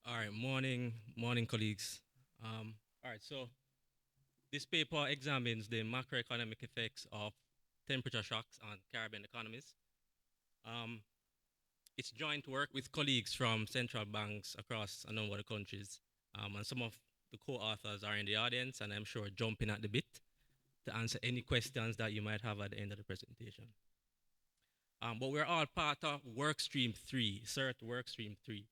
All right, morning, colleagues. All right, so this paper examines the macroeconomic effects of temperature shocks on Caribbean economies. Um, it's joint work with colleagues from central banks across a number of countries, and some of the co-authors are in the audience, and I'm sure jumping at the bit to answer any questions that you might have at the end of the presentation. But we're all part of work stream three, CERT work stream three,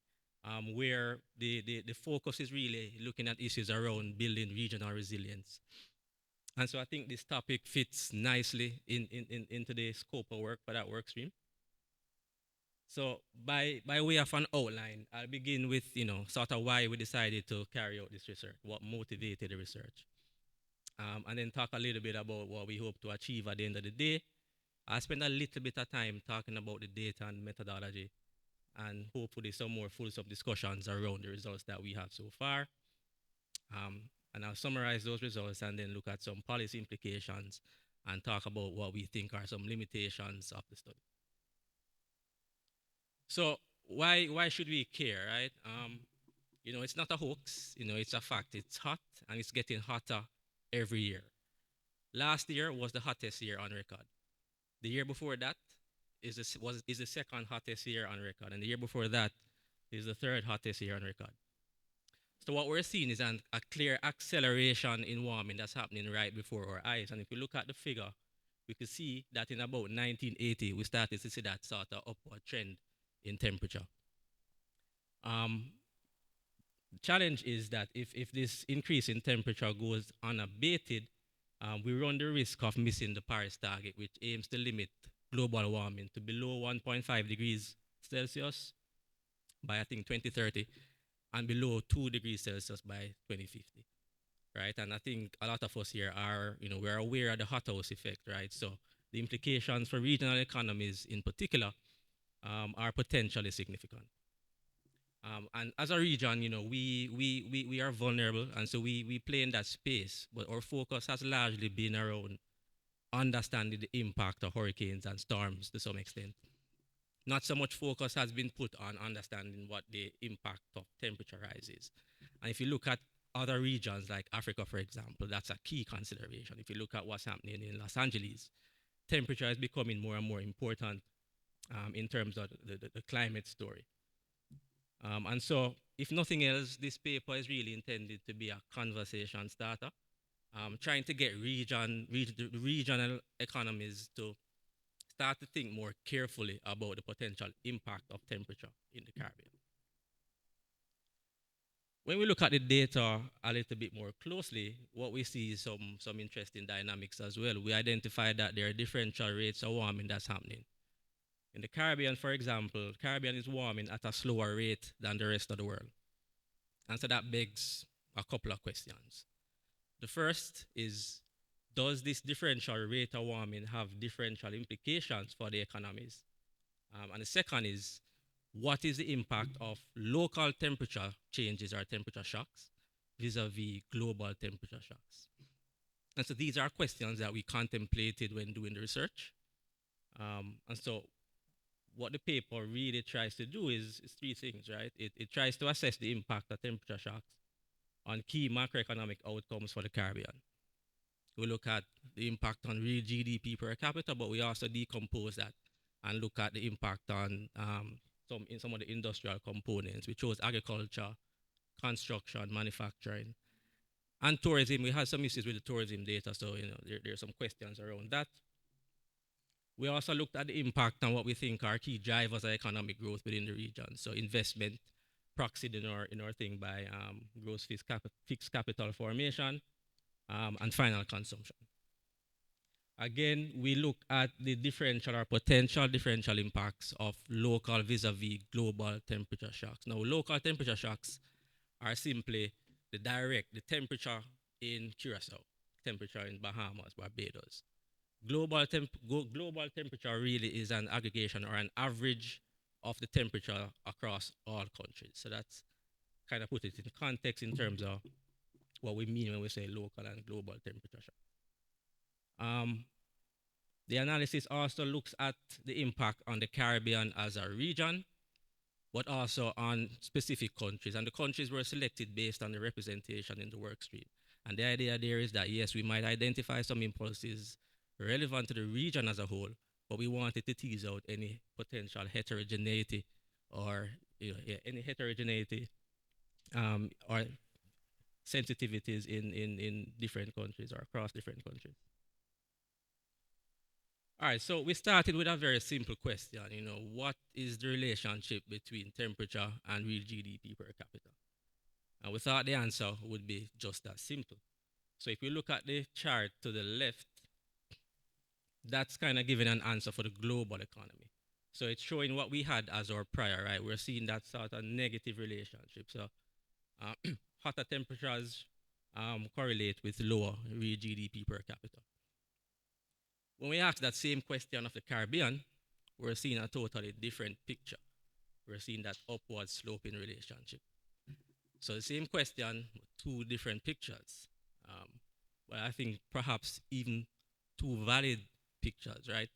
where the focus is really looking at issues around building regional resilience. And so I think this topic fits nicely into the scope of work for that work stream. So by way of an outline, I'll begin with, sort of why we decided to carry out this research, what motivated the research. And then talk a little bit about what we hope to achieve at the end of the day. I'll spend a little bit of time talking about the data and methodology, and hopefully some more fulsome discussions around the results that we have so far. Um, and I'll summarize those results and then look at some policy implications and talk about what we think are some limitations of the study. So why should we care, right? It's not a hoax. It's a fact. It's hot and it's getting hotter every year. Last year was the hottest year on record. The year before that is the second hottest year on record, and the year before that is the third hottest year on record. So what we're seeing is a clear acceleration in warming that's happening right before our eyes. And if we look at the figure, we can see that in about 1980, we started to see that sort of upward trend in temperature. The challenge is that if this increase in temperature goes unabated, we run the risk of missing the Paris target, which aims to limit global warming to below 1.5 degrees Celsius by, I think, 2030, and below 2 degrees Celsius by 2050, right? And I think a lot of us here are, we're aware of the hothouse effect, right? So the implications for regional economies in particular are potentially significant. And as a region, we are vulnerable, and so we play in that space, but our focus has largely been around understanding the impact of hurricanes and storms to some extent. Not so much focus has been put on understanding what the impact of temperature rise is. And if you look at other regions like Africa, for example, that's a key consideration. If you look at what's happening in Los Angeles, temperature is becoming more and more important in terms of the climate story. And so, if nothing else, this paper is really intended to be a conversation starter, trying to get regional economies to start to think more carefully about the potential impact of temperature in the Caribbean. When we look at the data a little bit more closely, what we see is some interesting dynamics as well. We identify that there are differential rates of warming that's happening. In the Caribbean, for example, Caribbean is warming at a slower rate than the rest of the world. And so that begs a couple of questions. The first is, does this differential rate of warming have differential implications for the economies? And the second is, what is the impact of local temperature changes or temperature shocks vis-a-vis global temperature shocks? And so these are questions that we contemplated when doing the research. And so what the paper really tries to do is three things, right? It tries to assess the impact of temperature shocks on key macroeconomic outcomes for the Caribbean. We look at the impact on real GDP per capita, but we also decompose that and look at the impact on some of the industrial components. We chose agriculture, construction, manufacturing, and tourism. We had some issues with the tourism data, so there's some questions around that. We also looked at the impact on what we think are key drivers of economic growth within the region. So investment, proxied in our thing by gross fixed capital formation, and final consumption. Again, we look at the differential or potential differential impacts of local vis-a-vis global temperature shocks. Now, local temperature shocks are simply the temperature in Curacao, temperature in Bahamas, Barbados. Global temperature really is an aggregation or an average of the temperature across all countries. So that's kind of put it in context in terms of what we mean when we say local and global temperature shock. The analysis also looks at the impact on the Caribbean as a region. but also on specific countries. And the countries were selected based on the representation in the work stream. And the idea there is that, yes, we might identify some impulses relevant to the region as a whole, but we wanted to tease out any potential heterogeneity or yeah, any heterogeneity or sensitivities in different countries or across different countries. All right, so we started with a very simple question, what is the relationship between temperature and real GDP per capita? And we thought the answer would be just that simple. So if we look at the chart to the left, that's kind of giving an answer for the global economy. So it's showing what we had as our prior, right? We're seeing that sort of negative relationship. So hotter temperatures correlate with lower real GDP per capita. When we ask that same question of the Caribbean, we're seeing a totally different picture. We're seeing that upward sloping relationship. So the same question, two different pictures. Um, but I think perhaps even two valid pictures, right?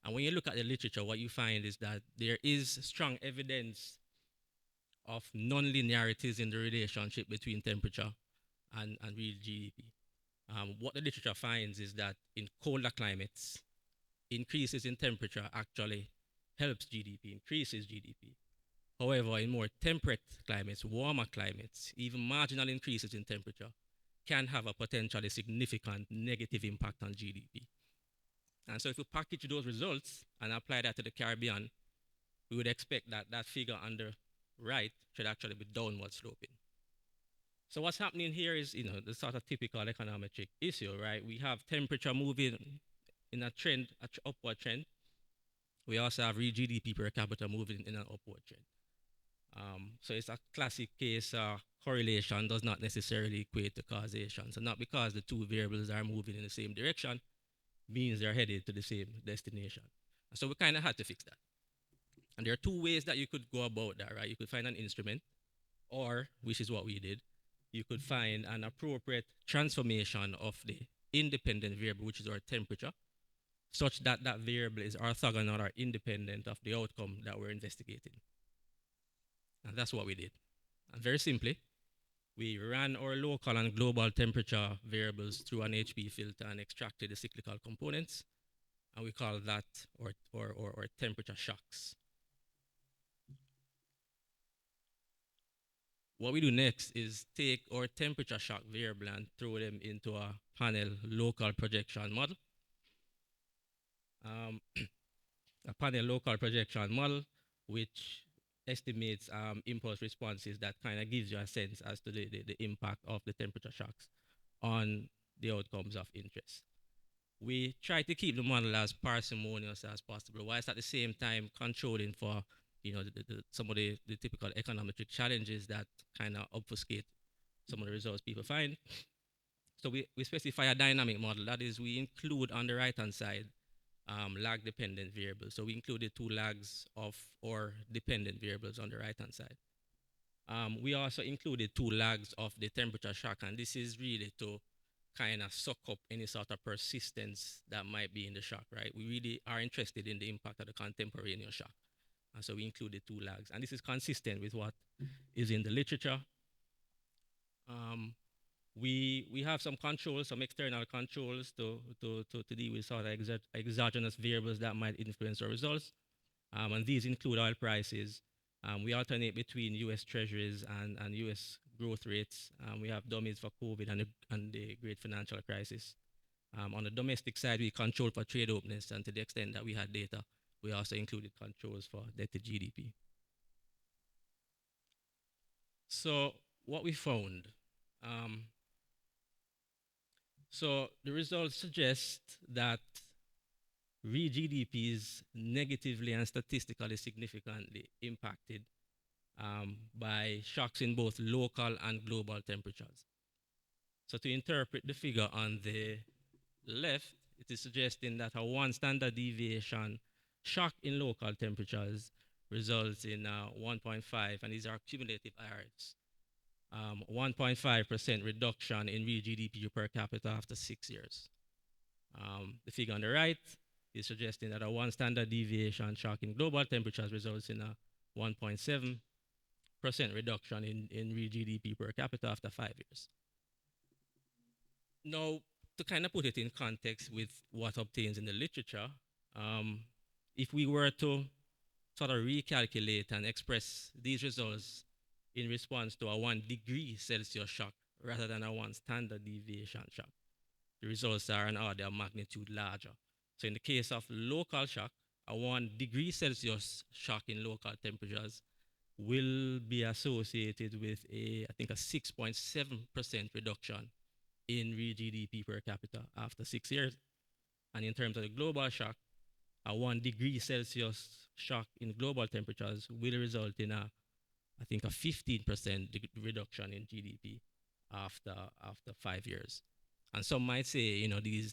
And when you look at the literature, what you find is that there is strong evidence of non-linearities in the relationship between temperature and real GDP. What the literature finds is that in colder climates, increases in temperature actually helps GDP, increases GDP. However, in more temperate climates, warmer climates, even marginal increases in temperature can have a potentially significant negative impact on GDP. And so if we package those results and apply that to the Caribbean, we would expect that that figure on the right should actually be downward sloping. So what's happening here is, the sort of typical econometric issue, right? We have temperature moving in a trend, an upward trend. We also have real GDP per capita moving in an upward trend. So it's a classic case. Correlation does not necessarily equate to causation. So not because the two variables are moving in the same direction means they're headed to the same destination. So we kind of had to fix that. And there are two ways that you could go about that, right? You could find an instrument, or, which is what we did, you could find an appropriate transformation of the independent variable, which is our temperature, such that that variable is orthogonal or independent of the outcome that we're investigating. And that's what we did. And very simply, we ran our local and global temperature variables through an HP filter and extracted the cyclical components, and we call that or temperature shocks. What we do next is take our temperature shock variable and throw them into a panel local projection model. A panel local projection model, which estimates impulse responses that kind of gives you a sense as to the impact of the temperature shocks on the outcomes of interest. We try to keep the model as parsimonious as possible, whilst at the same time controlling for some of the typical econometric challenges that kind of obfuscate some of the results people find. So we specify a dynamic model. That is, we include on the right-hand side lag-dependent variables. So we included two lags of our dependent variables on the right-hand side. We also included two lags of the temperature shock, and this is really to kind of suck up any sort of persistence that might be in the shock, right? We really are interested in the impact of the contemporaneous shock. And so we included two lags. And this is consistent with what is in the literature. We have some controls, some external controls to deal with sort of exogenous variables that might influence our results. And these include oil prices. We alternate between US treasuries and US growth rates. We have dummies for COVID and the great financial crisis. On the domestic side, we control for trade openness, and to the extent that we had data, we also included controls for debt to GDP. So what we found, so the results suggest that real GDP is negatively and statistically significantly impacted by shocks in both local and global temperatures. So to interpret the figure on the left, it is suggesting that a one standard deviation shock in local temperatures results in 1.5, and these are cumulative errors, 1.5% reduction in real GDP per capita after 6 years. The figure on the right is suggesting that a one standard deviation shock in global temperatures results in a 1.7% reduction in real GDP per capita after 5 years. Now, to kind of put it in context with what obtains in the literature, um, if we were to sort of recalculate and express these results in response to a 1 degree Celsius shock rather than a 1 standard deviation shock, the results are an order of magnitude larger. So in the case of local shock, a 1 degree Celsius shock in local temperatures will be associated with I think, a 6.7% reduction in real GDP per capita after 6 years. And in terms of the global shock, a 1 degree Celsius shock in global temperatures will result in I think, a 15% reduction in GDP after 5 years. And some might say,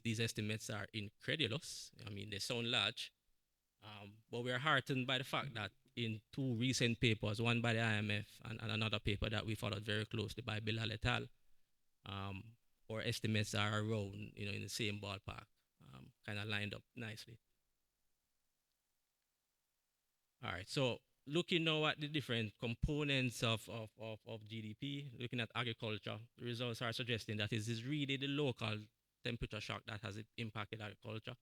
these estimates are incredulous. I mean, they sound large, but we are heartened by the fact that in two recent papers, one by the IMF and another paper that we followed very closely by Bilal et al., um, our estimates are around, in the same ballpark, kind of lined up nicely. All right, so looking now at the different components of GDP, looking at agriculture, the results are suggesting that it is really the local temperature shock that has impacted agriculture.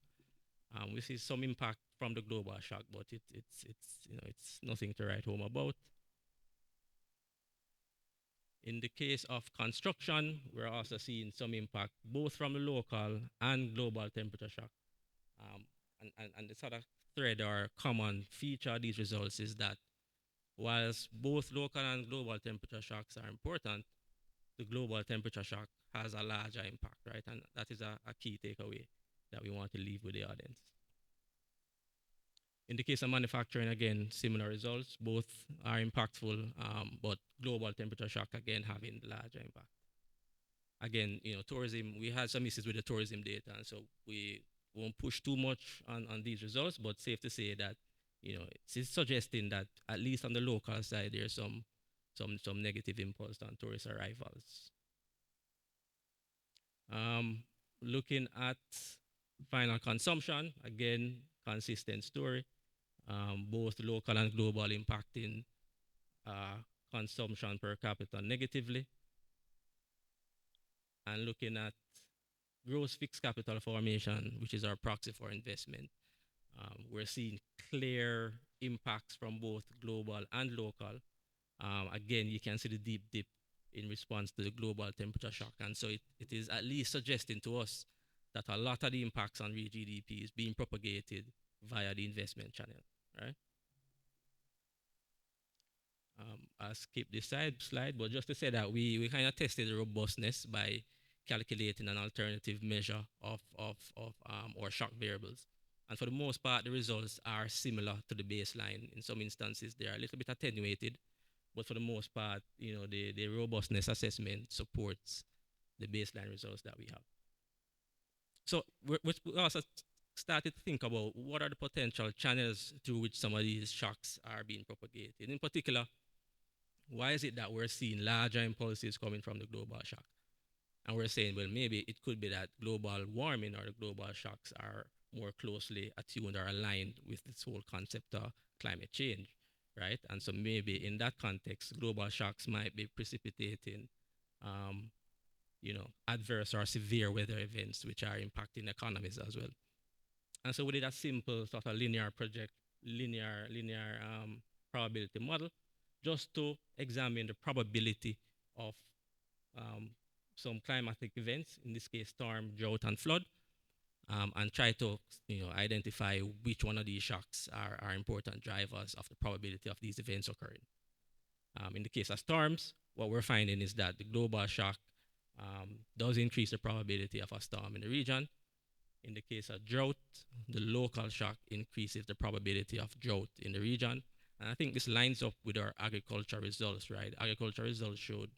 We see some impact from the global shock, but it's nothing to write home about. In the case of construction, we're also seeing some impact both from the local and global temperature shock. Um, and the sort of thread or common feature of these results is that whilst both local and global temperature shocks are important, the global temperature shock has a larger impact, right? And that is a key takeaway that we want to leave with the audience. In the case of manufacturing, again, similar results. Both are impactful, but global temperature shock, again, having the larger impact. Again, tourism, we had some issues with the tourism data, and so we won't push too much on these results, but safe to say that, it's suggesting that at least on the local side, there's some negative impulse on tourist arrivals. Looking at final consumption, again, consistent story. Both local and global impacting consumption per capita negatively. And looking at gross fixed capital formation, which is our proxy for investment, we're seeing clear impacts from both global and local. Again, you can see the deep dip in response to the global temperature shock. And so it is at least suggesting to us that a lot of the impacts on real GDP is being propagated via the investment channel, right? I'll skip this slide, but just to say that we kind of tested the robustness by calculating an alternative measure of our shock variables. And for the most part, the results are similar to the baseline. In some instances, they are a little bit attenuated, but for the most part, the robustness assessment supports the baseline results that we have. So we also started to think about what are the potential channels through which some of these shocks are being propagated. In particular, why is it that we're seeing larger impulses coming from the global shock? And we're saying, well, maybe it could be that global warming or the global shocks are more closely attuned or aligned with this whole concept of climate change, right? And so maybe in that context, global shocks might be precipitating, adverse or severe weather events which are impacting economies as well. And so we did a simple sort of linear probability model just to examine the probability of some climatic events, in this case, storm, drought, and flood, and try to identify which one of these shocks are important drivers of the probability of these events occurring. In the case of storms, what we're finding is that the global shock does increase the probability of a storm in the region. In the case of drought, the local shock increases the probability of drought in the region. And I think this lines up with our agriculture results, right? Agriculture results showed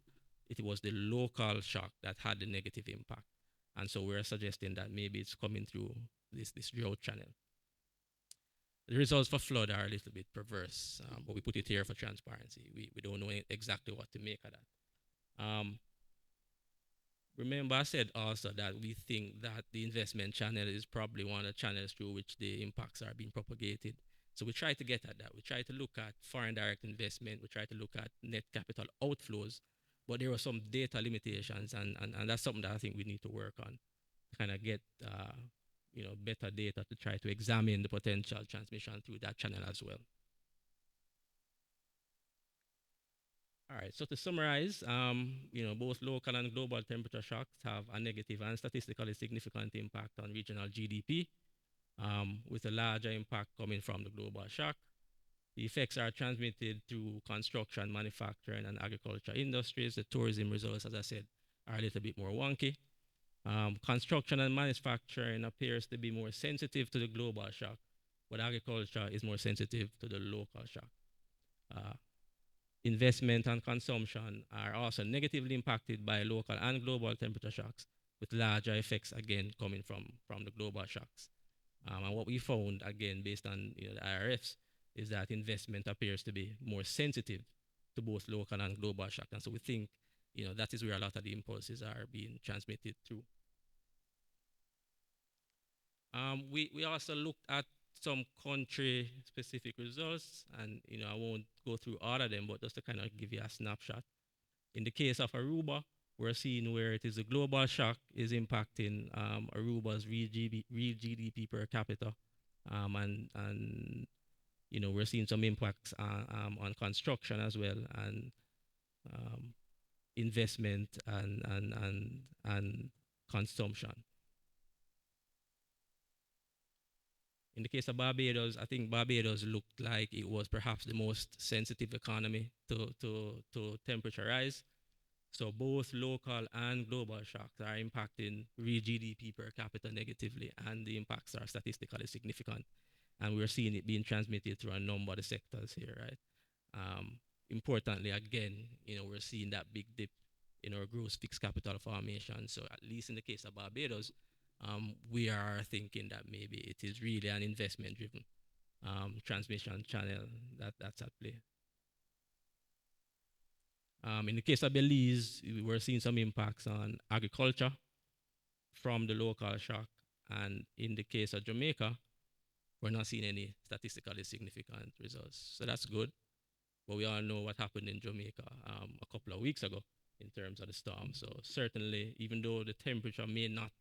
it was the local shock that had the negative impact. And so we're suggesting that maybe it's coming through this drought channel. The results for flood are a little bit perverse, but we put it here for transparency. We don't know exactly what to make of that. Remember, I said also that we think that the investment channel is probably one of the channels through which the impacts are being propagated. So we try to get at that. We try to look at foreign direct investment. We try to look at net capital outflows, but there are some data limitations, and that's something that I think we need to work on, kind of get better data to try to examine the potential transmission through that channel as well. All right. So to summarize, both local and global temperature shocks have a negative and statistically significant impact on regional GDP, with a larger impact coming from the global shock. The effects are transmitted through construction, manufacturing, and agriculture industries. The tourism results, as I said, are a little bit more wonky. Construction and manufacturing appears to be more sensitive to the global shock, but agriculture is more sensitive to the local shock. Uh, Investment and consumption are also negatively impacted by local and global temperature shocks, with larger effects again coming from the global shocks. And what we found, again, based on the IRFs, is that investment appears to be more sensitive to both local and global shock. And so we think that is where a lot of the impulses are being transmitted through. We also looked at some country specific results, and I won't go through all of them, but just to kind of give you a snapshot. In the case of Aruba, we're seeing where it is a global shock is impacting Aruba's real GDP per capita, and we're seeing some impacts on construction as well, and um, investment and consumption. In the case of Barbados, I think Barbados looked like it was perhaps the most sensitive economy to temperature rise. So both local and global shocks are impacting real GDP per capita negatively, and the impacts are statistically significant. And we're seeing it being transmitted through a number of the sectors here, right? Importantly, again, we're seeing that big dip in our gross fixed capital formation. So at least in the case of Barbados, we are thinking that maybe it is really an investment-driven transmission channel that's at play. In the case of Belize, we're seeing some impacts on agriculture from the local shock. And in the case of Jamaica, we're not seeing any statistically significant results. So that's good. But we all know what happened in Jamaica a couple of weeks ago in terms of the storm. So certainly, even though the temperature may not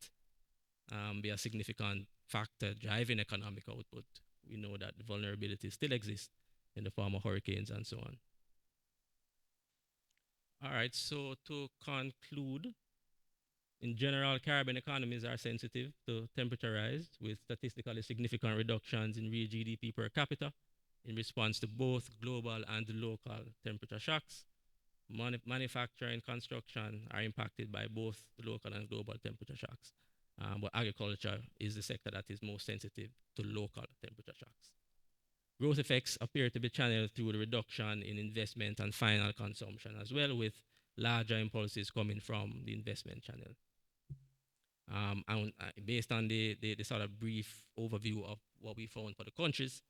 be a significant factor driving economic output, we know that the vulnerability still exists in the form of hurricanes and so on. All right, so to conclude, in general, Caribbean economies are sensitive to temperature rise, with statistically significant reductions in real GDP per capita in response to both global and local temperature shocks. Manufacturing and construction are impacted by both the local and global temperature shocks. But agriculture is the sector that is most sensitive to local temperature shocks. Growth effects appear to be channeled through the reduction in investment and final consumption as well, with larger impulses coming from the investment channel. And based on the sort of brief overview of what we found for the countries,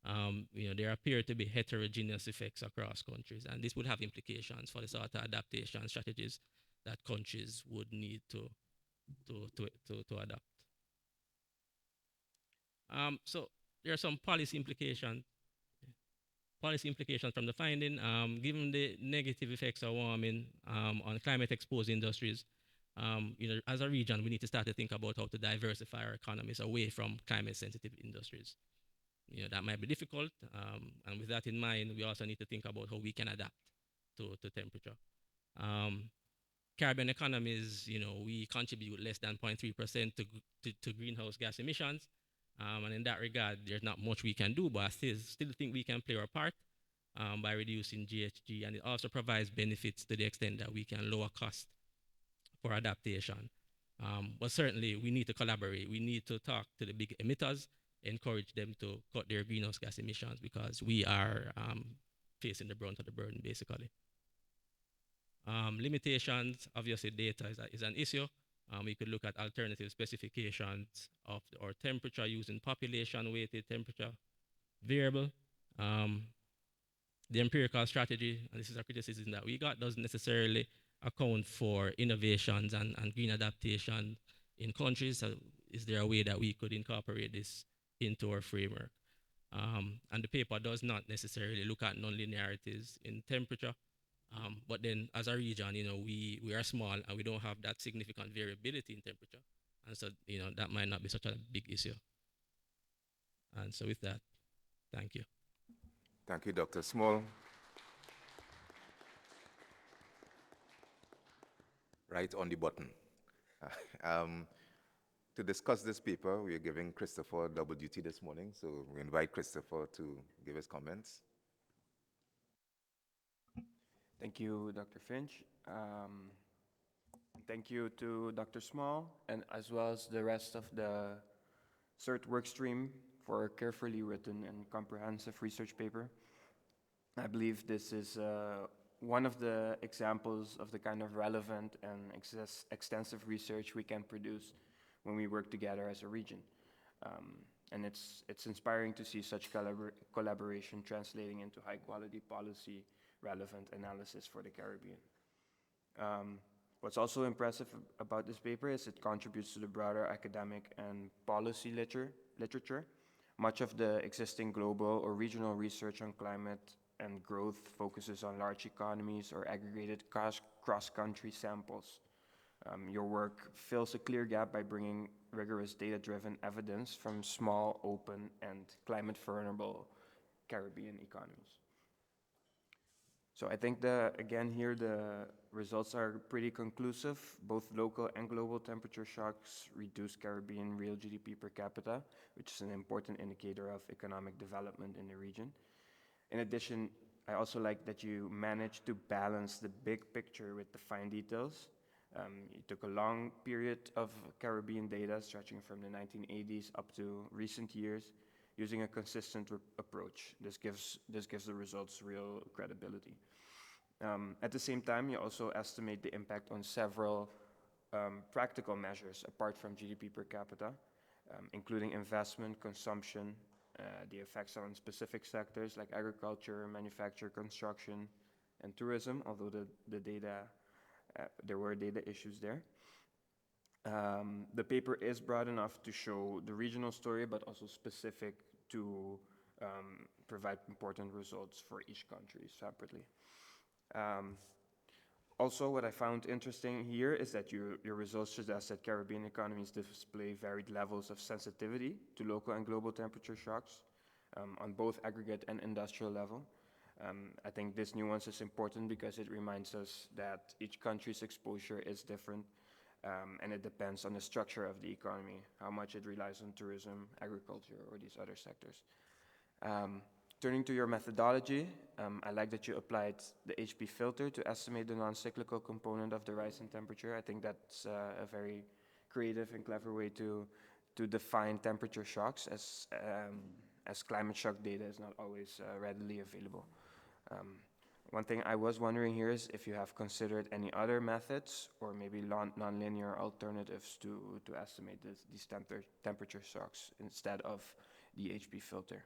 there appear to be heterogeneous effects across countries, and this would have implications for the sort of adaptation strategies that countries would need to adapt. So there are some policy implications from the finding. Given the negative effects of warming on climate-exposed industries, as a region, we need to start to think about how to diversify our economies away from climate-sensitive industries. That might be difficult, and with that in mind, we also need to think about how we can adapt to temperature. Caribbean economies, we contribute less than 0.3% to greenhouse gas emissions, and in that regard, there's not much we can do, but I still think we can play our part by reducing GHG, and it also provides benefits to the extent that we can lower costs for adaptation. But certainly, we need to collaborate. We need to talk to the big emitters, encourage them to cut their greenhouse gas emissions, because we are facing the brunt of the burden, basically. Limitations, obviously data is an issue. We could look at alternative specifications of our temperature using population-weighted temperature variable. The empirical strategy, and this is a criticism that we got, doesn't necessarily account for innovations and green adaptation in countries. So is there a way that we could incorporate this into our framework? And the paper does not necessarily look at non-linearities in temperature. But then as a region, we are small and we don't have that significant variability in temperature. And so, that might not be such a big issue. And so with that, thank you. Thank you, Dr. Small. Right on the button. Um, to discuss this paper, we are giving Christopher double duty this morning, so we invite Christopher to give his comments. Thank you, Dr. Finch. Thank you to Dr. Small and as well as the rest of the CERT workstream for a carefully written and comprehensive research paper. I believe this is one of the examples of the kind of relevant and extensive research we can produce when we work together as a region. And it's inspiring to see such collaboration translating into high quality policy relevant analysis for the Caribbean. What's also impressive about this paper is it contributes to the broader academic and policy literature. Much of the existing global or regional research on climate and growth focuses on large economies or aggregated cross-country samples. Your work fills a clear gap by bringing rigorous data-driven evidence from small, open, and climate-vulnerable Caribbean economies. So I think again here the results are pretty conclusive. Both local and global temperature shocks reduce Caribbean real GDP per capita, which is an important indicator of economic development in the region. In addition, I also like that you managed to balance the big picture with the fine details. You took a long period of Caribbean data stretching from the 1980s up to recent years, using a consistent approach. This gives the results real credibility. At the same time, you also estimate the impact on several practical measures apart from GDP per capita, including investment, consumption, the effects on specific sectors like agriculture, manufacture, construction, and tourism, although the data, there were data issues there. The paper is broad enough to show the regional story, but also specific to provide important results for each country separately. Also, what I found interesting here is that your results suggest that Caribbean economies display varied levels of sensitivity to local and global temperature shocks on both aggregate and industrial level. I think this nuance is important because it reminds us that each country's exposure is different, and it depends on the structure of the economy, how much it relies on tourism, agriculture, or these other sectors. Turning to your methodology, I like that you applied the HP filter to estimate the non-cyclical component of the rise in temperature. I think that's a very creative and clever way to define temperature shocks, as climate shock data is not always readily available. One thing I was wondering here is if you have considered any other methods or maybe non-linear alternatives to estimate these temperature shocks instead of the HP filter.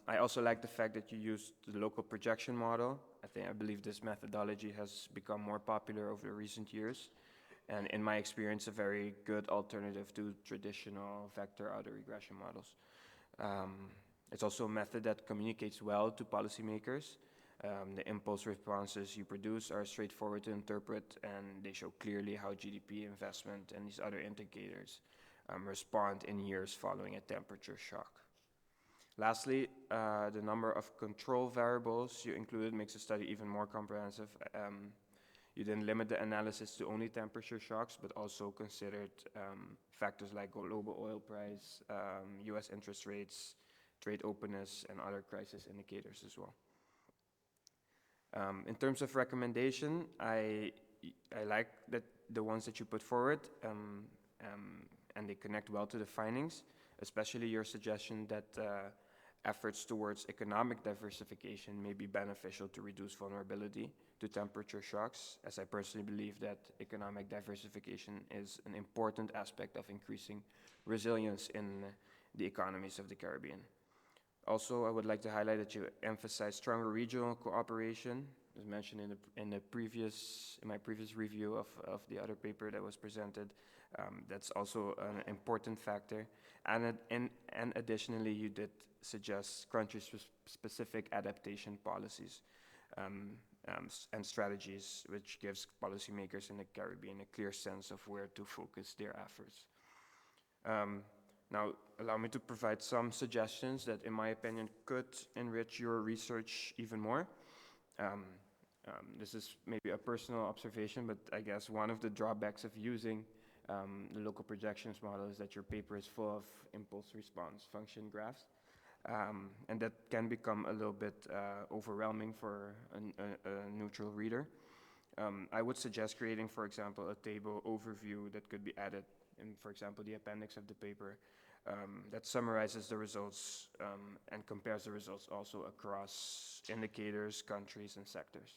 I also like the fact that you used the local projection model. I believe this methodology has become more popular over recent years, and in my experience, a very good alternative to traditional vector autoregression models. It's also a method that communicates well to policymakers. The impulse responses you produce are straightforward to interpret, and they show clearly how GDP, investment, and these other indicators respond in years following a temperature shock. Lastly, the number of control variables you included makes the study even more comprehensive. You didn't limit the analysis to only temperature shocks, but also considered factors like global oil price, US interest rates, trade openness, and other crisis indicators as well. In terms of recommendation, I like that the ones that you put forward, and they connect well to the findings, especially your suggestion that efforts towards economic diversification may be beneficial to reduce vulnerability to temperature shocks, as I personally believe that economic diversification is an important aspect of increasing resilience in the economies of the Caribbean. Also, I would like to highlight that you emphasize stronger regional cooperation, as mentioned in my previous review of the other paper that was presented, that's also an important factor. And additionally, you did suggest country-specific adaptation policies and strategies, which gives policymakers in the Caribbean a clear sense of where to focus their efforts. Now, allow me to provide some suggestions that, in my opinion, could enrich your research even more. This is maybe a personal observation, but I guess one of the drawbacks of using the local projections model is that your paper is full of impulse response function graphs. And that can become a little bit overwhelming for a neutral reader. I would suggest creating, for example, a table overview that could be added in, for example, the appendix of the paper that summarizes the results and compares the results also across indicators, countries, and sectors.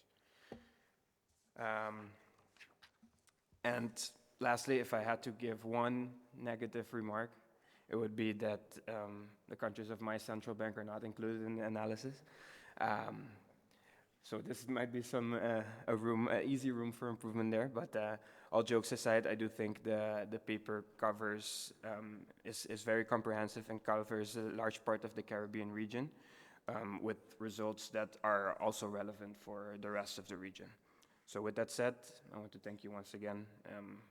And lastly, if I had to give one negative remark, it would be that the countries of my central bank are not included in the analysis. So this might be some easy room for improvement there. But all jokes aside, I do think the paper covers is very comprehensive and covers a large part of the Caribbean region, with results that are also relevant for the rest of the region. So with that said, I want to thank you once again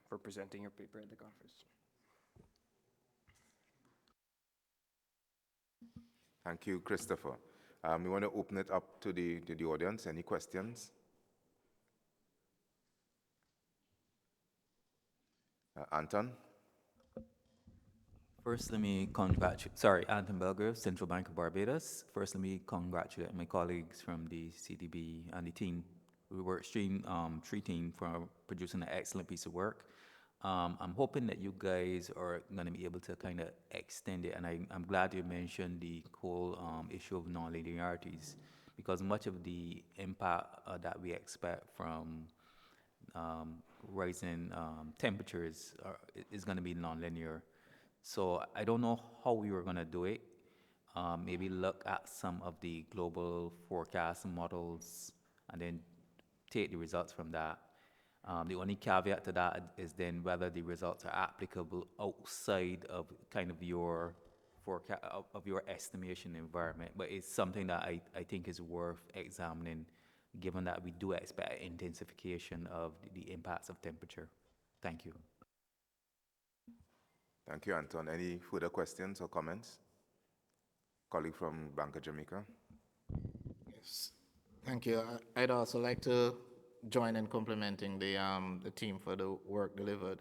for presenting your paper at the conference. Thank you, Christopher. We want to open it up to the audience. Any questions? Anton? First, let me congratulate, sorry, Anton Belger, Central Bank of Barbados. First, let me congratulate my colleagues from the CDB and the team. We were three team for producing an excellent piece of work. I'm hoping that you guys are going to be able to kind of extend it, and I'm glad you mentioned the whole issue of non-linearities, because much of the impact that we expect from rising temperatures is going to be non-linear. So I don't know how we were going to do it. Maybe look at some of the global forecast models and then take the results from that. The only caveat to that is then whether the results are applicable outside of kind of your forecast of your estimation environment. But it's something that I think is worth examining, given that we do expect intensification of the impacts of temperature. Thank you. Thank you, Anton. Any further questions or comments? Colleague from Bank of Jamaica. Yes, thank you. I'd also like to join in complimenting the team for the work delivered.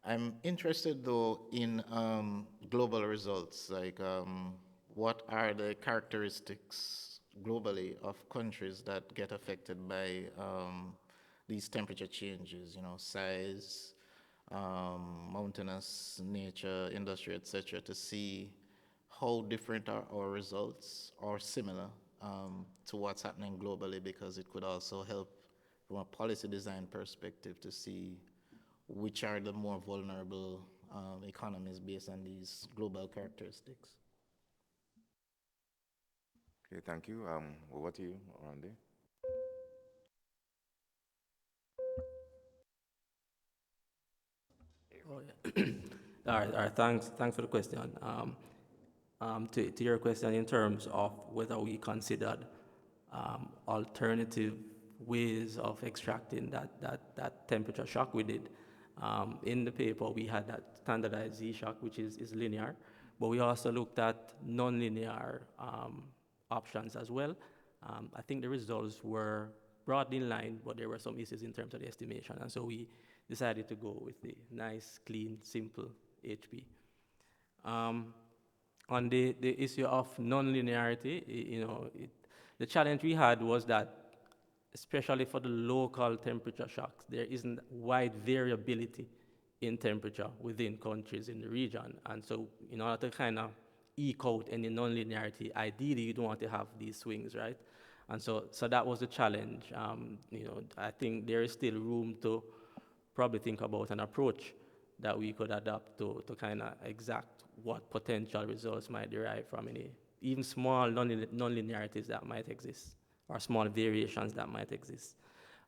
I'm interested though in global results, like what are the characteristics globally of countries that get affected by these temperature changes, you know, size, mountainous nature, industry, etc., to see how different are our results or similar to what's happening globally, because it could also help from a policy design perspective to see which are the more vulnerable economies based on these global characteristics. Okay, thank you. Over to you, Randy. Oh, yeah. All right, thanks for the question. To your question in terms of whether we considered alternative ways of extracting that temperature shock, we did. In the paper, we had that standardized Z-shock, which is linear, but we also looked at non-linear options as well. I think the results were broadly in line, but there were some issues in terms of the estimation, and so we decided to go with the nice, clean, simple HP. On the issue of non-linearity, the challenge we had was that, especially for the local temperature shocks, there isn't wide variability in temperature within countries in the region. And so in order to kind of eke out any non-linearity, ideally you don't want to have these swings, right? And so that was the challenge. I think there is still room to probably think about an approach that we could adapt to kind of exact what potential results might derive from any even small non-linearities that might exist or small variations that might exist.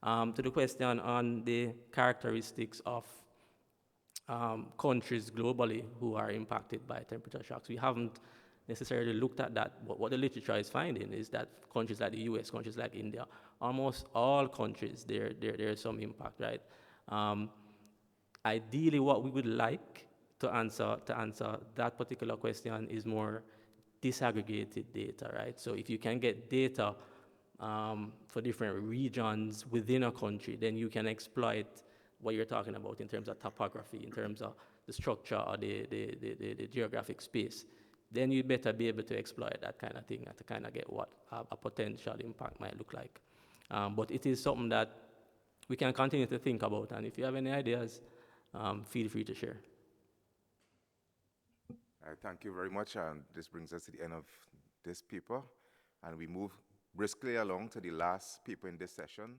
To the question on the characteristics of countries globally who are impacted by temperature shocks, we haven't necessarily looked at that, but what the literature is finding is that countries like the US, countries like India, almost all countries, there's some impact, right? Um, Ideally, what we would like to answer that particular question is more disaggregated data, right? So if you can get data for different regions within a country, then you can exploit what you're talking about in terms of topography, in terms of the structure or the geographic space. Then you better be able to exploit that kind of thing and to kind of get what a potential impact might look like. But it is something that we can continue to think about, and if you have any ideas, feel free to share. Thank you very much, and this brings us to the end of this paper, and we move briskly along to the last paper in this session.